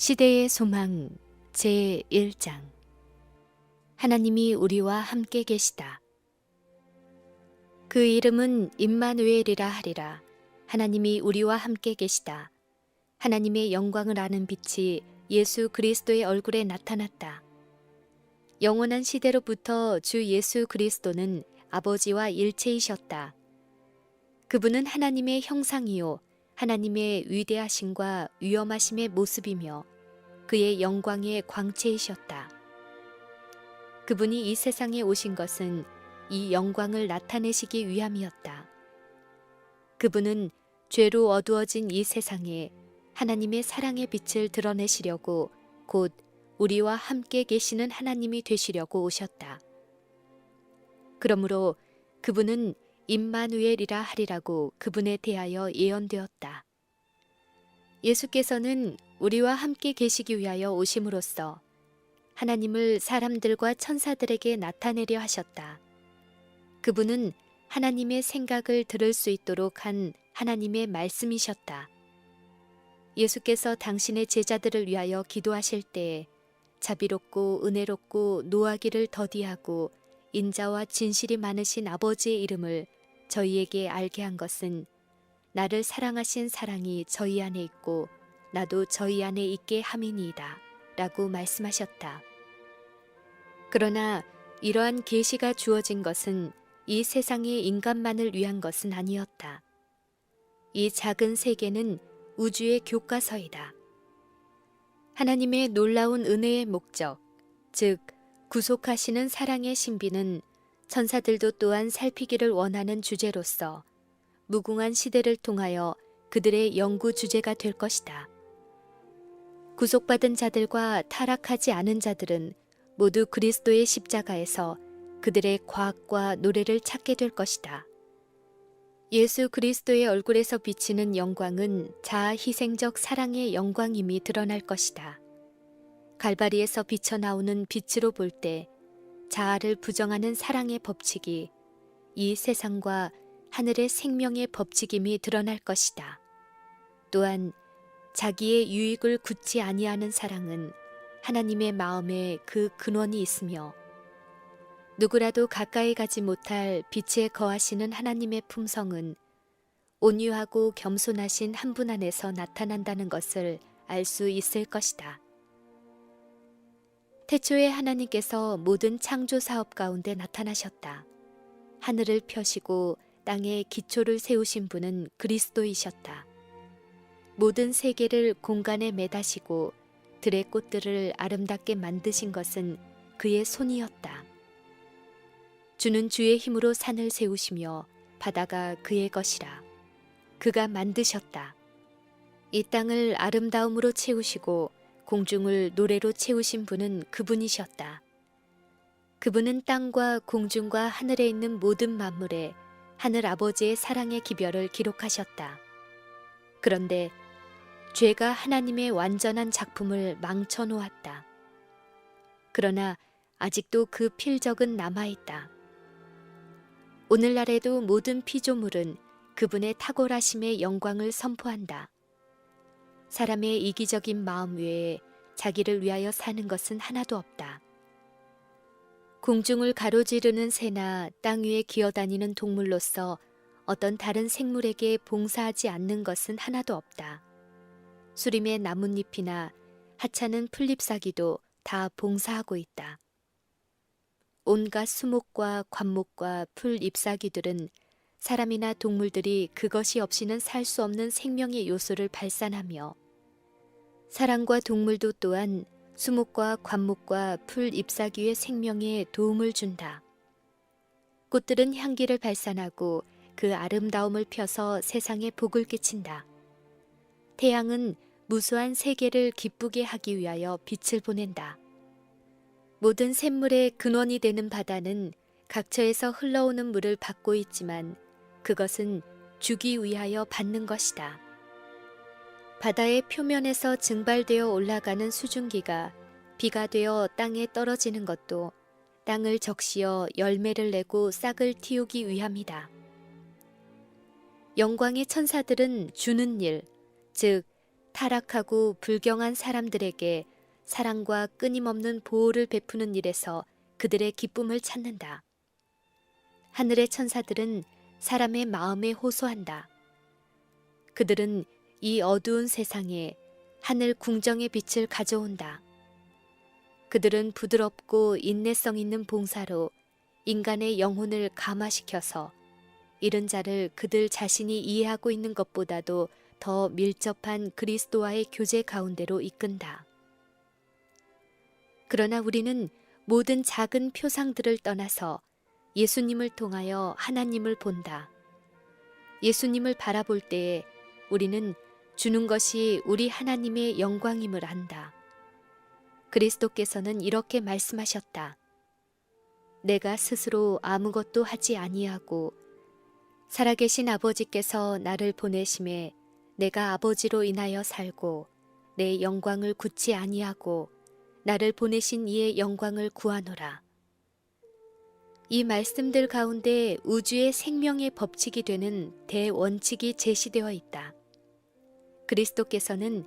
시대의 소망 제1장 하나님이 우리와 함께 계시다. 그 이름은 임마누엘이라 하리라. 하나님이 우리와 함께 계시다. 하나님의 영광을 아는 빛이 예수 그리스도의 얼굴에 나타났다. 영원한 시대로부터 주 예수 그리스도는 아버지와 일체이셨다. 그분은 하나님의 형상이요 하나님의 위대하심과 위엄하심의 모습이며 그의 영광의 광채이셨다. 그분이 이 세상에 오신 것은 이 영광을 나타내시기 위함이었다. 그분은 죄로 어두워진 이 세상에 하나님의 사랑의 빛을 드러내시려고 곧 우리와 함께 계시는 하나님이 되시려고 오셨다. 그러므로 그분은 임마누엘이라 하리라고 그분에 대하여 예언되었다. 예수께서는 우리와 함께 계시기 위하여 오심으로써 하나님을 사람들과 천사들에게 나타내려 하셨다. 그분은 하나님의 생각을 들을 수 있도록 한 하나님의 말씀이셨다. 예수께서 당신의 제자들을 위하여 기도하실 때에 자비롭고 은혜롭고 노하기를 더디하고 인자와 진실이 많으신 아버지의 이름을 저희에게 알게 한 것은 나를 사랑하신 사랑이 저희 안에 있고 나도 저희 안에 있게 함이니이다 라고 말씀하셨다. 그러나 이러한 계시가 주어진 것은 이 세상의 인간만을 위한 것은 아니었다. 이 작은 세계는 우주의 교과서이다. 하나님의 놀라운 은혜의 목적, 즉 구속하시는 사랑의 신비는 천사들도 또한 살피기를 원하는 주제로서 무궁한 시대를 통하여 그들의 연구 주제가 될 것이다. 구속받은 자들과 타락하지 않은 자들은 모두 그리스도의 십자가에서 그들의 과학과 노래를 찾게 될 것이다. 예수 그리스도의 얼굴에서 비치는 영광은 자아 희생적 사랑의 영광임이 드러날 것이다. 갈바리에서 비쳐나오는 빛으로 볼 때 자아를 부정하는 사랑의 법칙이 이 세상과 하늘의 생명의 법칙임이 드러날 것이다. 또한 자기의 유익을 굳지 아니하는 사랑은 하나님의 마음에 그 근원이 있으며 누구라도 가까이 가지 못할 빛에 거하시는 하나님의 품성은 온유하고 겸손하신 한 분 안에서 나타난다는 것을 알 수 있을 것이다. 태초에 하나님께서 모든 창조 사업 가운데 나타나셨다. 하늘을 펴시고 땅에 기초를 세우신 분은 그리스도이셨다. 모든 세계를 공간에 매다시고 들의 꽃들을 아름답게 만드신 것은 그의 손이었다. 주는 주의 힘으로 산을 세우시며 바다가 그의 것이라. 그가 만드셨다. 이 땅을 아름다움으로 채우시고 공중을 노래로 채우신 분은 그분이셨다. 그분은 땅과 공중과 하늘에 있는 모든 만물에 하늘 아버지의 사랑의 기별을 기록하셨다. 그런데 죄가 하나님의 완전한 작품을 망쳐놓았다. 그러나 아직도 그 필적은 남아있다. 오늘날에도 모든 피조물은 그분의 탁월하심의 영광을 선포한다. 사람의 이기적인 마음 외에 자기를 위하여 사는 것은 하나도 없다. 공중을 가로지르는 새나 땅 위에 기어다니는 동물로서 어떤 다른 생물에게 봉사하지 않는 것은 하나도 없다. 수림의 나뭇잎이나 하찮은 풀잎사기도 다 봉사하고 있다. 온갖 수목과 관목과 풀잎사기들은 사람이나 동물들이 그것이 없이는 살 수 없는 생명의 요소를 발산하며 사람과 동물도 또한 수목과 관목과 풀잎사귀의 생명에 도움을 준다. 꽃들은 향기를 발산하고 그 아름다움을 펴서 세상에 복을 끼친다. 태양은 무수한 세계를 기쁘게 하기 위하여 빛을 보낸다. 모든 샘물의 근원이 되는 바다는 각처에서 흘러오는 물을 받고 있지만 그것은 주기 위하여 받는 것이다. 바다의 표면에서 증발되어 올라가는 수증기가 비가 되어 땅에 떨어지는 것도 땅을 적시어 열매를 내고 싹을 틔우기 위함이다. 영광의 천사들은 주는 일, 즉 타락하고 불경한 사람들에게 사랑과 끊임없는 보호를 베푸는 일에서 그들의 기쁨을 찾는다. 하늘의 천사들은 사람의 마음에 호소한다. 그들은 이 어두운 세상에 하늘 궁정의 빛을 가져온다. 그들은 부드럽고 인내성 있는 봉사로 인간의 영혼을 감화시켜서 이른 자를 그들 자신이 이해하고 있는 것보다도 더 밀접한 그리스도와의 교제 가운데로 이끈다. 그러나 우리는 모든 작은 표상들을 떠나서 예수님을 통하여 하나님을 본다. 예수님을 바라볼 때에 우리는 주는 것이 우리 하나님의 영광임을 안다. 그리스도께서는 이렇게 말씀하셨다. 내가 스스로 아무것도 하지 아니하고 살아계신 아버지께서 나를 보내심에 내가 아버지로 인하여 살고 내 영광을 굳지 아니하고 나를 보내신 이의 영광을 구하노라. 이 말씀들 가운데 우주의 생명의 법칙이 되는 대원칙이 제시되어 있다. 그리스도께서는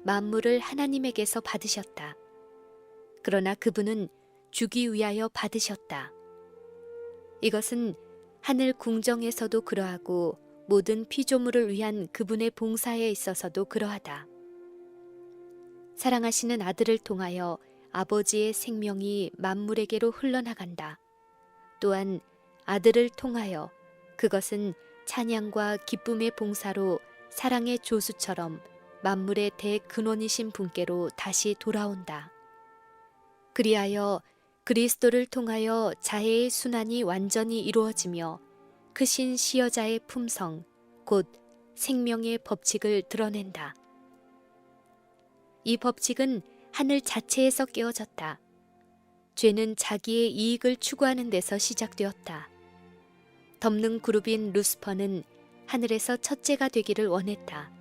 만물을 하나님에게서 받으셨다. 그러나 그분은 주기 위하여 받으셨다. 이것은 하늘 궁정에서도 그러하고 모든 피조물을 위한 그분의 봉사에 있어서도 그러하다. 사랑하시는 아들을 통하여 아버지의 생명이 만물에게로 흘러나간다. 또한 아들을 통하여 그것은 찬양과 기쁨의 봉사로 사랑의 조수처럼 만물의 대근원이신 분께로 다시 돌아온다. 그리하여 그리스도를 통하여 자해의 순환이 완전히 이루어지며 크신 시여자의 품성, 곧 생명의 법칙을 드러낸다. 이 법칙은 하늘 자체에서 깨어졌다. 죄는 자기의 이익을 추구하는 데서 시작되었다. 덮는 그룹인 루스퍼는 하늘에서 첫째가 되기를 원했다.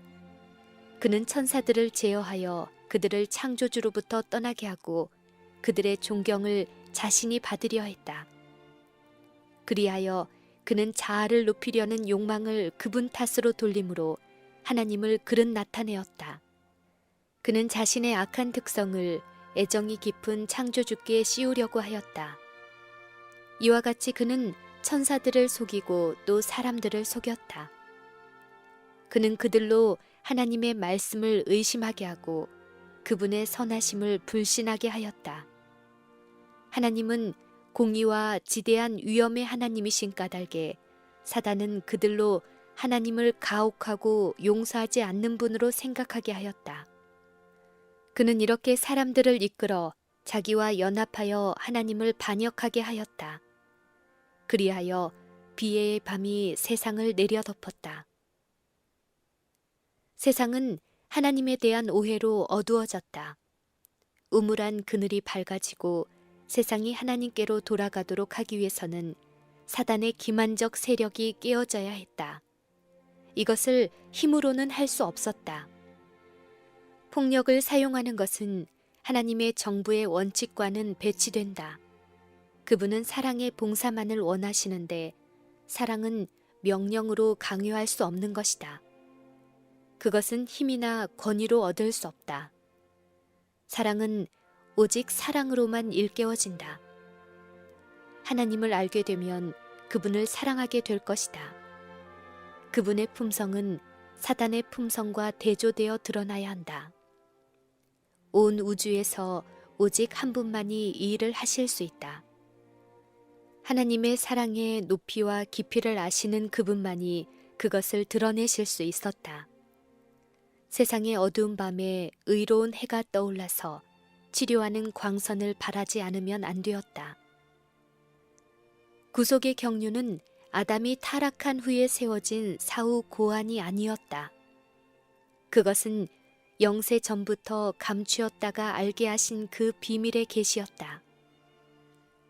그는 천사들을 제어하여 그들을 창조주로부터 떠나게 하고 그들의 존경을 자신이 받으려 했다. 그리하여 그는 자아를 높이려는 욕망을 그분 탓으로 돌림으로 하나님을 그릇 나타내었다. 그는 자신의 악한 특성을 애정이 깊은 창조주께 씌우려고 하였다. 이와 같이 그는 천사들을 속이고 또 사람들을 속였다. 그는 그들로 하나님의 말씀을 의심하게 하고 그분의 선하심을 불신하게 하였다. 하나님은 공의와 지대한 위엄의 하나님이신 까닭에 사단은 그들로 하나님을 가혹하고 용서하지 않는 분으로 생각하게 하였다. 그는 이렇게 사람들을 이끌어 자기와 연합하여 하나님을 반역하게 하였다. 그리하여 비애의 밤이 세상을 내려덮었다. 세상은 하나님에 대한 오해로 어두워졌다. 우물한 그늘이 밝아지고 세상이 하나님께로 돌아가도록 하기 위해서는 사단의 기만적 세력이 깨어져야 했다. 이것을 힘으로는 할 수 없었다. 폭력을 사용하는 것은 하나님의 정부의 원칙과는 배치된다. 그분은 사랑의 봉사만을 원하시는데 사랑은 명령으로 강요할 수 없는 것이다. 그것은 힘이나 권위로 얻을 수 없다. 사랑은 오직 사랑으로만 일깨워진다. 하나님을 알게 되면 그분을 사랑하게 될 것이다. 그분의 품성은 사단의 품성과 대조되어 드러나야 한다. 온 우주에서 오직 한 분만이 이 일을 하실 수 있다. 하나님의 사랑의 높이와 깊이를 아시는 그분만이 그것을 드러내실 수 있었다. 세상의 어두운 밤에 의로운 해가 떠올라서 치료하는 광선을 발하지 않으면 안 되었다. 구속의 경륜은 아담이 타락한 후에 세워진 사후 고안이 아니었다. 그것은 영세 전부터 감추었다가 알게 하신 그 비밀의 계시였다.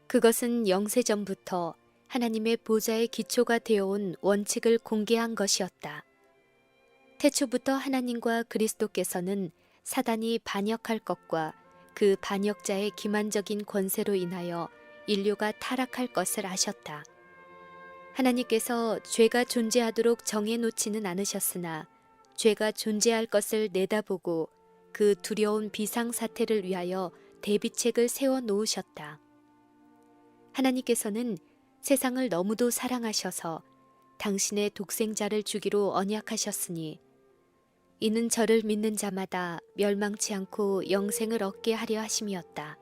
그것은 영세 전부터 하나님의 보좌의 기초가 되어온 원칙을 공개한 것이었다. 태초부터 하나님과 그리스도께서는 사단이 반역할 것과 그 반역자의 기만적인 권세로 인하여 인류가 타락할 것을 아셨다. 하나님께서 죄가 존재하도록 정해놓지는 않으셨으나 죄가 존재할 것을 내다보고 그 두려운 비상사태를 위하여 대비책을 세워 놓으셨다. 하나님께서는 세상을 너무도 사랑하셔서 당신의 독생자를 주기로 언약하셨으니 이는 저를 믿는 자마다 멸망치 않고 영생을 얻게 하려 하심이었다.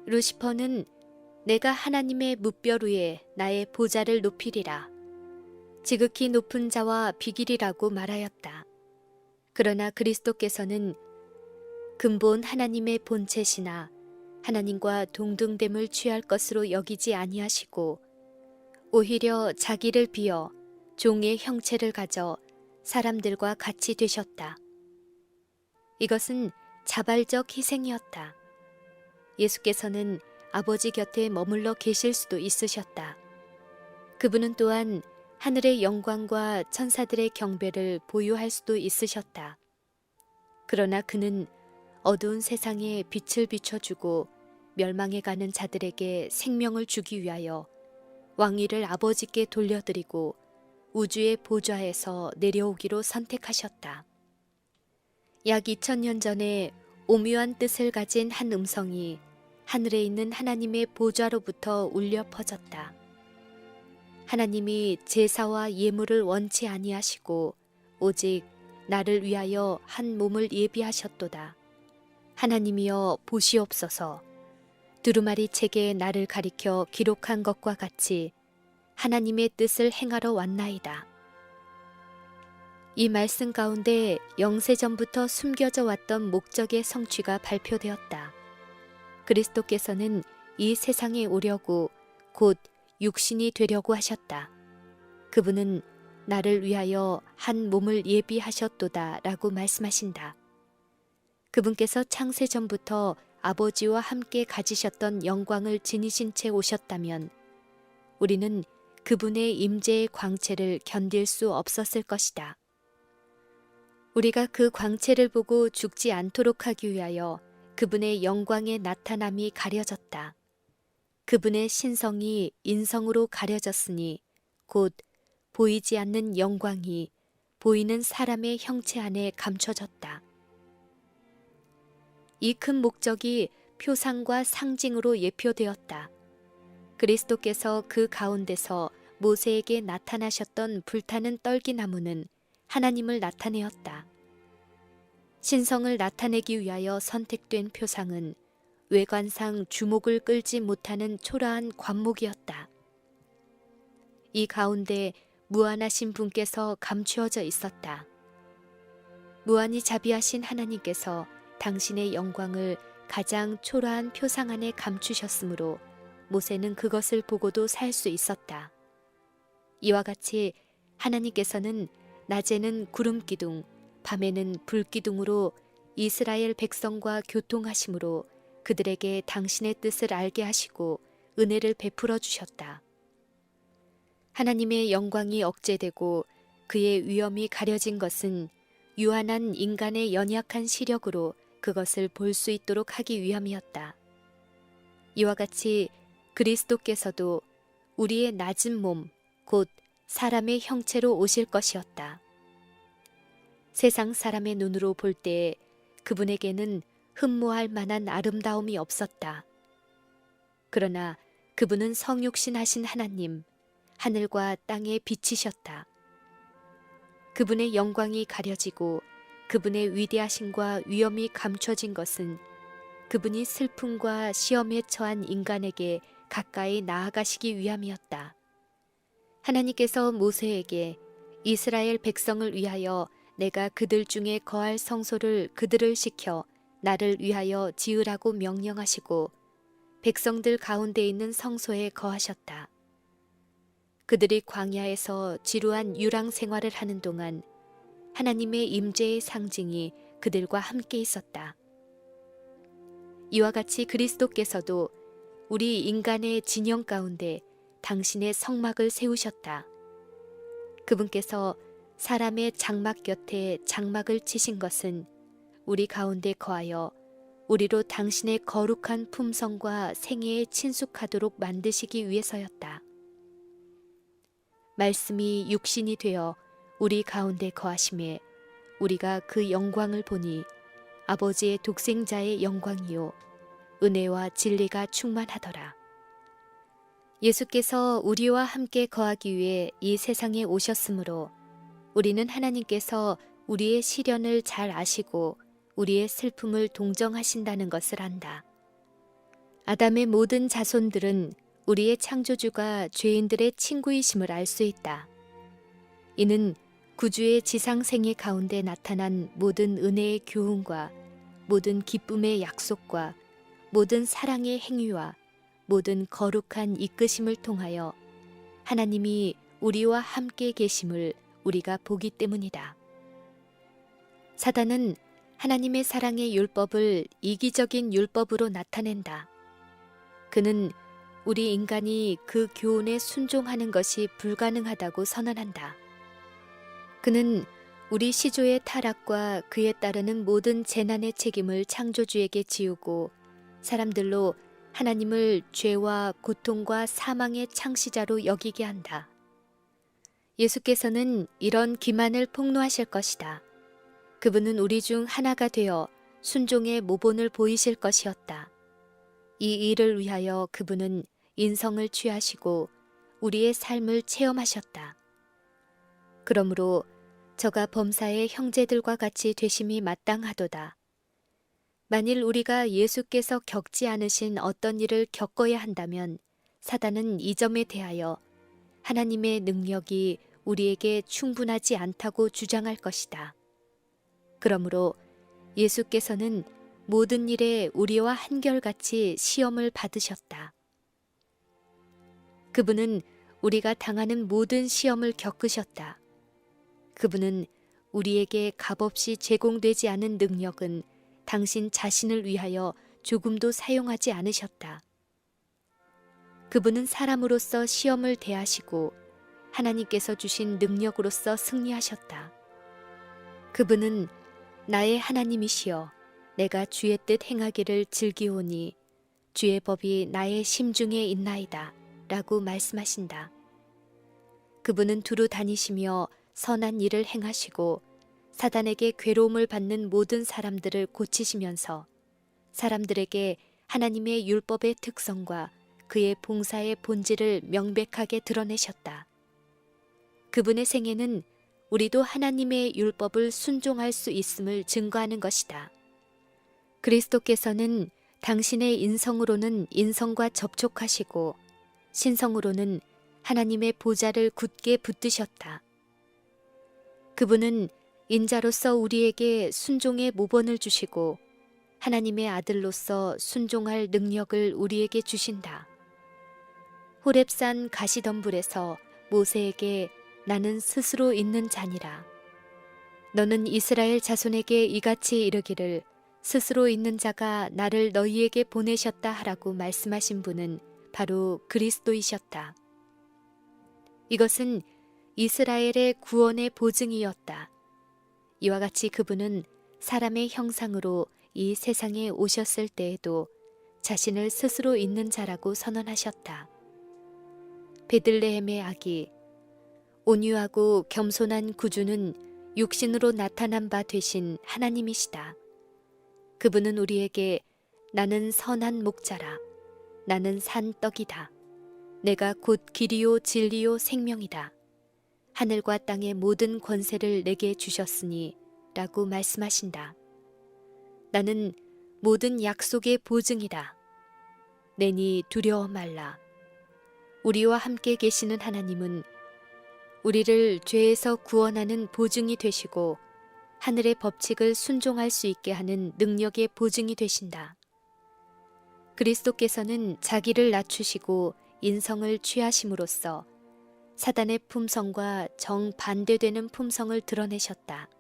루시퍼는 내가 하나님의 무뼈 위에 나의 보좌를 높이리라. 지극히 높은 자와 비길이라고 말하였다. 그러나 그리스도께서는 근본 하나님의 본체시나 하나님과 동등됨을 취할 것으로 여기지 아니하시고 오히려 자기를 비어 종의 형체를 가져 사람들과 같이 되셨다. 이것은 자발적 희생이었다. 예수께서는 아버지 곁에 머물러 계실 수도 있으셨다. 그분은 또한 하늘의 영광과 천사들의 경배를 보유할 수도 있으셨다. 그러나 그는 어두운 세상에 빛을 비춰주고 멸망해가는 자들에게 생명을 주기 위하여 왕위를 아버지께 돌려드리고 우주의 보좌에서 내려오기로 선택하셨다. 약 2000년 전에 오묘한 뜻을 가진 한 음성이 하늘에 있는 하나님의 보좌로부터 울려 퍼졌다. 하나님이 제사와 예물을 원치 아니하시고 오직 나를 위하여 한 몸을 예비하셨도다. 하나님이여 보시옵소서. 두루마리 책에 나를 가리켜 기록한 것과 같이 하나님의 뜻을 행하러 왔나이다. 이 말씀 가운데 영세전부터 숨겨져 왔던 목적의 성취가 발표되었다. 그리스도께서는 이 세상에 오려고 곧 육신이 되려고 하셨다. 그분은 나를 위하여 한 몸을 예비하셨도다 라고 말씀하신다. 그분께서 창세전부터 아버지와 함께 가지셨던 영광을 지니신 채 오셨다면 우리는 그분의 임재의 광채를 견딜 수 없었을 것이다. 우리가 그 광채를 보고 죽지 않도록 하기 위하여 그분의 영광의 나타남이 가려졌다. 그분의 신성이 인성으로 가려졌으니 곧 보이지 않는 영광이 보이는 사람의 형체 안에 감춰졌다. 이 큰 목적이 표상과 상징으로 예표되었다. 그리스도께서 그 가운데서 모세에게 나타나셨던 불타는 떨기나무는 하나님을 나타내었다. 신성을 나타내기 위하여 선택된 표상은 외관상 주목을 끌지 못하는 초라한 관목이었다. 이 가운데 무한하신 분께서 감추어져 있었다. 무한히 자비하신 하나님께서 당신의 영광을 가장 초라한 표상 안에 감추셨으므로 모세는 그것을 보고도 살 수 있었다. 이와 같이 하나님께서는 낮에는 구름기둥, 밤에는 불기둥으로 이스라엘 백성과 교통하심으로 그들에게 당신의 뜻을 알게 하시고 은혜를 베풀어 주셨다. 하나님의 영광이 억제되고 그의 위엄이 가려진 것은 유한한 인간의 연약한 시력으로 그것을 볼 수 있도록 하기 위함이었다. 이와 같이 그리스도께서도 우리의 낮은 몸, 곧 사람의 형체로 오실 것이었다. 세상 사람의 눈으로 볼 때에 그분에게는 흠모할 만한 아름다움이 없었다. 그러나 그분은 성육신하신 하나님, 하늘과 땅에 비치셨다. 그분의 영광이 가려지고 그분의 위대하심과 위엄이 감춰진 것은 그분이 슬픔과 시험에 처한 인간에게 가까이 나아가시기 위함이었다. 하나님께서 모세에게 이스라엘 백성을 위하여 내가 그들 중에 거할 성소를 그들을 시켜 나를 위하여 지으라고 명령하시고 백성들 가운데 있는 성소에 거하셨다. 그들이 광야에서 지루한 유랑 생활을 하는 동안 하나님의 임재의 상징이 그들과 함께 있었다. 이와 같이 그리스도께서도 우리 인간의 진영 가운데 당신의 성막을 세우셨다. 그분께서 사람의 장막 곁에 장막을 치신 것은 우리 가운데 거하여 우리로 당신의 거룩한 품성과 생애에 친숙하도록 만드시기 위해서였다. 말씀이 육신이 되어 우리 가운데 거하심에 우리가 그 영광을 보니 아버지의 독생자의 영광이요 은혜와 진리가 충만하더라. 예수께서 우리와 함께 거하기 위해 이 세상에 오셨으므로 우리는 하나님께서 우리의 시련을 잘 아시고 우리의 슬픔을 동정하신다는 것을 안다. 아담의 모든 자손들은 우리의 창조주가 죄인들의 친구이심을 알 수 있다. 이는 구주의 지상생애 가운데 나타난 모든 은혜의 교훈과 모든 기쁨의 약속과 모든 사랑의 행위와 모든 거룩한 이끄심을 통하여 하나님이 우리와 함께 계심을 우리가 보기 때문이다. 사단은 하나님의 사랑의 율법을 이기적인 율법으로 나타낸다. 그는 우리 인간이 그 교훈에 순종하는 것이 불가능하다고 선언한다. 그는 우리 시조의 타락과 그에 따르는 모든 재난의 책임을 창조주에게 지우고 사람들로 하나님을 죄와 고통과 사망의 창시자로 여기게 한다. 예수께서는 이런 기만을 폭로하실 것이다. 그분은 우리 중 하나가 되어 순종의 모본을 보이실 것이었다. 이 일을 위하여 그분은 인성을 취하시고 우리의 삶을 체험하셨다. 그러므로 저가 범사의 형제들과 같이 되심이 마땅하도다. 만일 우리가 예수께서 겪지 않으신 어떤 일을 겪어야 한다면 사단은 이 점에 대하여 하나님의 능력이 우리에게 충분하지 않다고 주장할 것이다. 그러므로 예수께서는 모든 일에 우리와 한결같이 시험을 받으셨다. 그분은 우리가 당하는 모든 시험을 겪으셨다. 그분은 우리에게 값없이 제공되지 않은 능력은 당신 자신을 위하여 조금도 사용하지 않으셨다. 그분은 사람으로서 시험을 대하시고 하나님께서 주신 능력으로서 승리하셨다. 그분은 나의 하나님이시여 내가 주의 뜻 행하기를 즐기오니 주의 법이 나의 심중에 있나이다 라고 말씀하신다. 그분은 두루 다니시며 선한 일을 행하시고 사단에게 괴로움을 받는 모든 사람들을 고치시면서 사람들에게 하나님의 율법의 특성과 그의 봉사의 본질을 명백하게 드러내셨다. 그분의 생애는 우리도 하나님의 율법을 순종할 수 있음을 증거하는 것이다. 그리스도께서는 당신의 인성으로는 인성과 접촉하시고 신성으로는 하나님의 보좌를 굳게 붙드셨다. 그분은 인자로서 우리에게 순종의 모본을 주시고 하나님의 아들로서 순종할 능력을 우리에게 주신다. 호렙산 가시덤불에서 모세에게 나는 스스로 있는 자니라. 너는 이스라엘 자손에게 이같이 이르기를 스스로 있는 자가 나를 너희에게 보내셨다 하라고 말씀하신 분은 바로 그리스도이셨다. 이것은 이스라엘의 구원의 보증이었다. 이와 같이 그분은 사람의 형상으로 이 세상에 오셨을 때에도 자신을 스스로 있는 자라고 선언하셨다. 베들레헴의 아기, 온유하고 겸손한 구주는 육신으로 나타난 바 되신 하나님이시다. 그분은 우리에게 나는 선한 목자라, 나는 산떡이다. 내가 곧 길이요 진리요 생명이다. 하늘과 땅의 모든 권세를 내게 주셨으니 라고 말씀하신다. 나는 모든 약속의 보증이다. 내니 두려워 말라. 우리와 함께 계시는 하나님은 우리를 죄에서 구원하는 보증이 되시고 하늘의 법칙을 순종할 수 있게 하는 능력의 보증이 되신다. 그리스도께서는 자기를 낮추시고 인성을 취하심으로써 사단의 품성과 정반대되는 품성을 드러내셨다.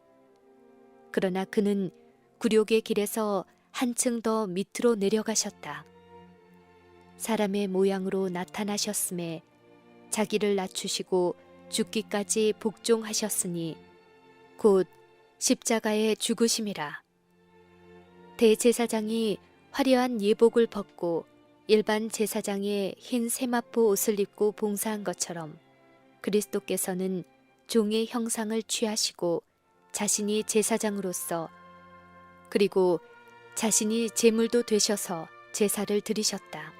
그러나 그는 굴욕의 길에서 한층 더 밑으로 내려가셨다. 사람의 모양으로 나타나셨음에 자기를 낮추시고 죽기까지 복종하셨으니 곧 십자가의 죽으심이라. 대제사장이 화려한 예복을 벗고 일반 제사장의 흰 세마포 옷을 입고 봉사한 것처럼 그리스도께서는 종의 형상을 취하시고 자신이 제사장으로서 그리고 자신이 제물도 되셔서 제사를 드리셨다.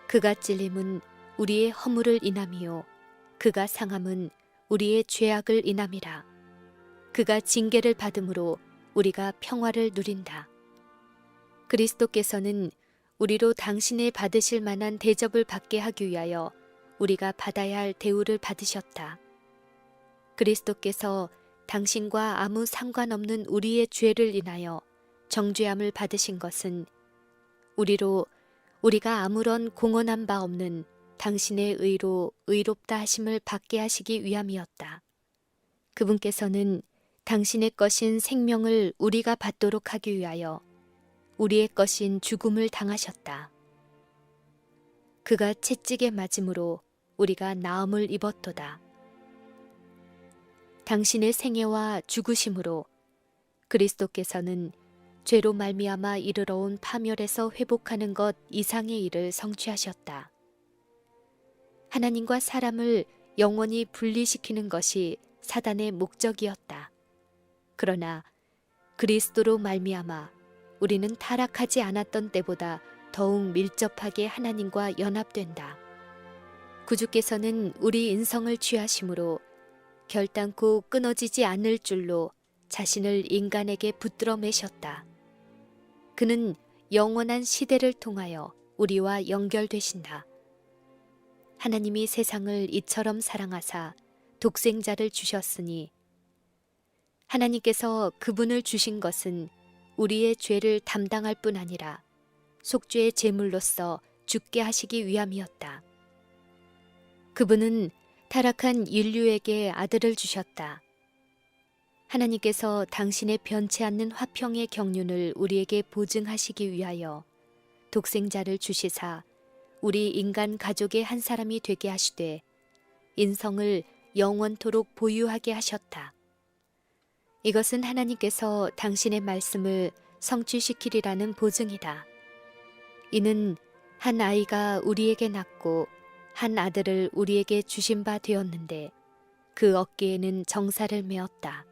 그가 찔림은 우리의 허물을 인함이요 그가 상함은 우리의 죄악을 인함이라. 그가 징계를 받음으로 우리가 평화를 누린다. 그리스도께서는 우리로 당신의 받으실 만한 대접을 받게 하기 위하여 우리가 받아야 할 대우를 받으셨다. 그리스도께서 당신과 아무 상관없는 우리의 죄를 인하여 정죄함을 받으신 것은 우리로 우리가 아무런 공헌한 바 없는 당신의 의로 의롭다 하심을 받게 하시기 위함이었다. 그분께서는 당신의 것인 생명을 우리가 받도록 하기 위하여 우리의 것인 죽음을 당하셨다. 그가 채찍에 맞음으로 우리가 나음을 입었도다. 당신의 생애와 죽으심으로 그리스도께서는 죄로 말미암아 이르러 온 파멸에서 회복하는 것 이상의 일을 성취하셨다. 하나님과 사람을 영원히 분리시키는 것이 사단의 목적이었다. 그러나 그리스도로 말미암아 우리는 타락하지 않았던 때보다 더욱 밀접하게 하나님과 연합된다. 구주께서는 우리 인성을 취하심으로 결단코 끊어지지 않을 줄로 자신을 인간에게 붙들어 매셨다. 그는 영원한 시대를 통하여 우리와 연결되신다. 하나님이 세상을 이처럼 사랑하사 독생자를 주셨으니 하나님께서 그분을 주신 것은 우리의 죄를 담당할 뿐 아니라 속죄의 제물로서 죽게 하시기 위함이었다. 그분은 타락한 인류에게 아들을 주셨다. 하나님께서 당신의 변치 않는 화평의 경륜을 우리에게 보증하시기 위하여 독생자를 주시사 우리 인간 가족의 한 사람이 되게 하시되 인성을 영원토록 보유하게 하셨다. 이것은 하나님께서 당신의 말씀을 성취시키리라는 보증이다. 이는 한 아이가 우리에게 낳고 한 아들을 우리에게 주신 바 되었는데 그 어깨에는 정사를 메었다.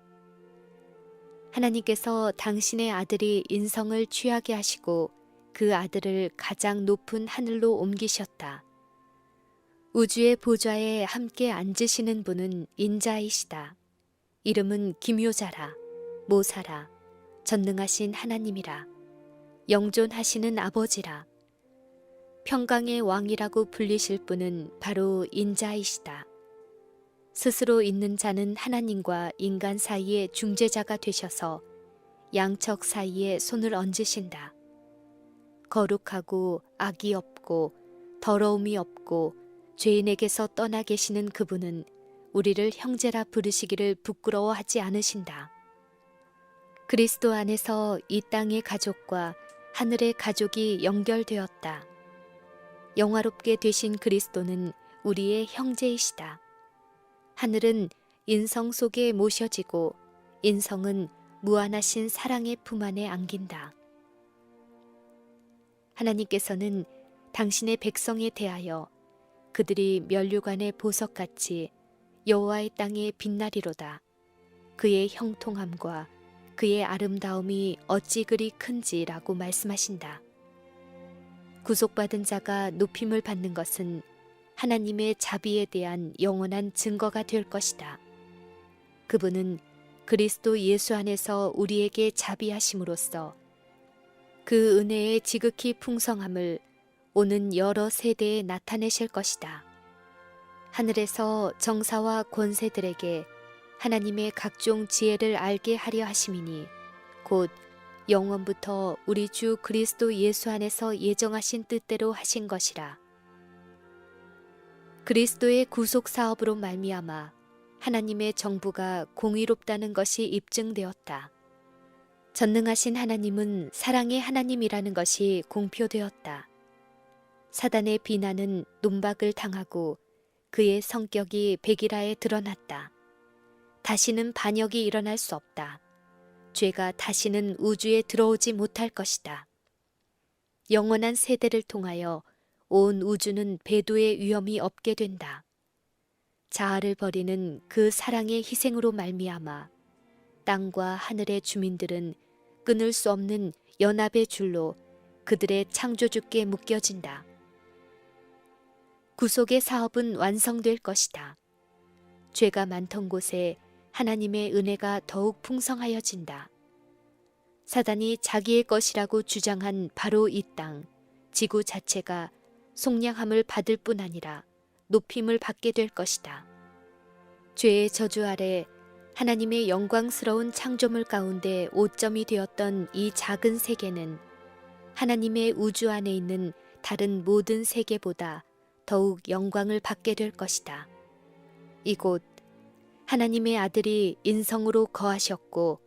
하나님께서 당신의 아들이 인성을 취하게 하시고 그 아들을 가장 높은 하늘로 옮기셨다. 우주의 보좌에 함께 앉으시는 분은 인자이시다. 이름은 기묘자라, 모사라, 전능하신 하나님이라, 영존하시는 아버지라. 평강의 왕이라고 불리실 분은 바로 인자이시다. 스스로 있는 자는 하나님과 인간 사이의 중재자가 되셔서 양척 사이에 손을 얹으신다. 거룩하고 악이 없고 더러움이 없고 죄인에게서 떠나 계시는 그분은 우리를 형제라 부르시기를 부끄러워하지 않으신다. 그리스도 안에서 이 땅의 가족과 하늘의 가족이 연결되었다. 영화롭게 되신 그리스도는 우리의 형제이시다. 하늘은 인성 속에 모셔지고 인성은 무한하신 사랑의 품 안에 안긴다. 하나님께서는 당신의 백성에 대하여 그들이 면류관의 보석같이 여호와의 땅에 빛나리로다. 그의 형통함과 그의 아름다움이 어찌 그리 큰지라고 말씀하신다. 구속받은 자가 높임을 받는 것은 하나님의 자비에 대한 영원한 증거가 될 것이다. 그분은 그리스도 예수 안에서 우리에게 자비하심으로써 그 은혜의 지극히 풍성함을 오는 여러 세대에 나타내실 것이다. 하늘에서 정사와 권세들에게 하나님의 각종 지혜를 알게 하려 하심이니 곧 영원부터 우리 주 그리스도 예수 안에서 예정하신 뜻대로 하신 것이라. 그리스도의 구속 사업으로 말미암아 하나님의 정부가 공의롭다는 것이 입증되었다. 전능하신 하나님은 사랑의 하나님이라는 것이 공표되었다. 사단의 비난은 논박을 당하고 그의 성격이 백일하에 드러났다. 다시는 반역이 일어날 수 없다. 죄가 다시는 우주에 들어오지 못할 것이다. 영원한 세대를 통하여 온 우주는 배도의 위험이 없게 된다. 자아를 버리는 그 사랑의 희생으로 말미암아 땅과 하늘의 주민들은 끊을 수 없는 연합의 줄로 그들의 창조주께 묶여진다. 구속의 사업은 완성될 것이다. 죄가 많던 곳에 하나님의 은혜가 더욱 풍성하여진다. 사단이 자기의 것이라고 주장한 바로 이 땅, 지구 자체가 속량함을 받을 뿐 아니라 높임을 받게 될 것이다. 죄의 저주 아래 하나님의 영광스러운 창조물 가운데 오점이 되었던 이 작은 세계는 하나님의 우주 안에 있는 다른 모든 세계보다 더욱 영광을 받게 될 것이다. 이곳 하나님의 아들이 인성으로 거하셨고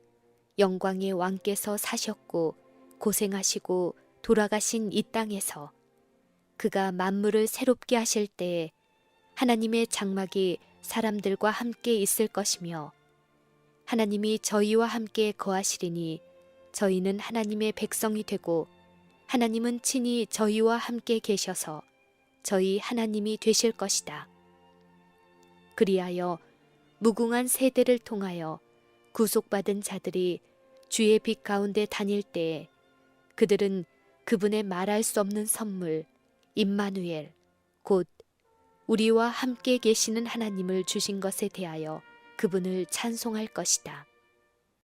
영광의 왕께서 사셨고 고생하시고 돌아가신 이 땅에서 그가 만물을 새롭게 하실 때에 하나님의 장막이 사람들과 함께 있을 것이며 하나님이 저희와 함께 거하시리니 저희는 하나님의 백성이 되고 하나님은 친히 저희와 함께 계셔서 저희 하나님이 되실 것이다. 그리하여 무궁한 세대를 통하여 구속받은 자들이 주의 빛 가운데 다닐 때에 그들은 그분의 말할 수 없는 선물 임마누엘 곧 우리와 함께 계시는 하나님을 주신 것에 대하여 그분을 찬송할 것이다.